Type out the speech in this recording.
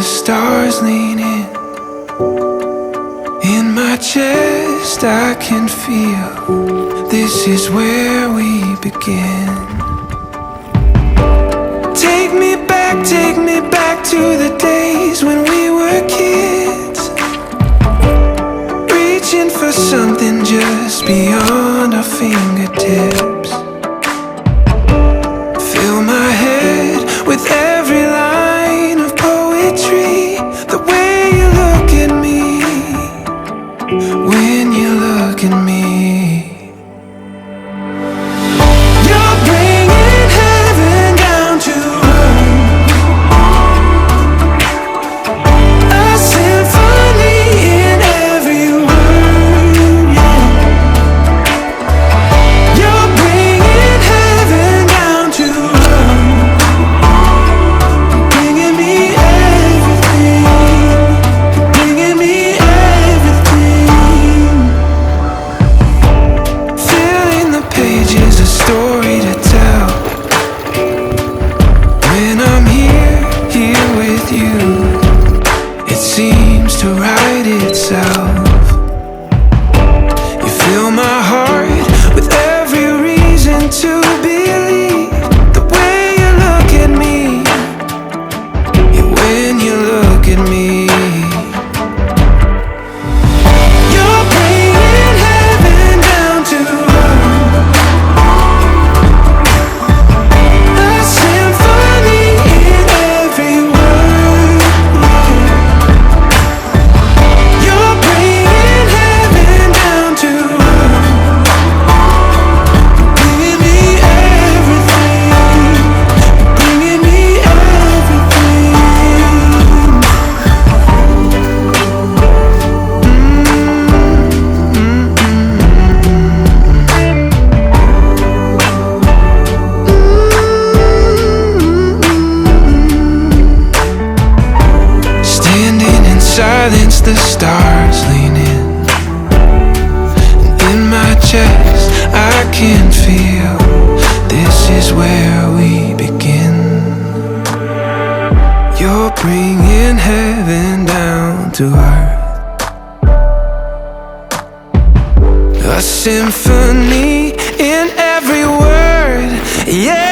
stars lean in. In my chest I can feel this is where we begin. Take me back to the days when we were kids, reaching for something just beyond our fingertips. Fill my head with every line of poetry, the way you look at me when you look at me. You're bringing heaven down to earth, a symphony in every word, yeah. You're bringing heaven down to earth, bringing me everything, bringing me everything. Filling the pages, a story to tell. When I'm here with you, it seems to write itself. You fill my heart with every reason to believe, the way you look at me, yeah, when you look at me. You're bringing heaven down to earth, a symphony in every word, yeah. You're bringing heaven down to earth, bringing me everything, bringing me everything. Standing in silence, the stars lean in. And in my chest, I can feel this is where we begin. You're bringing heaven down to earth, a symphony in every word, yeah.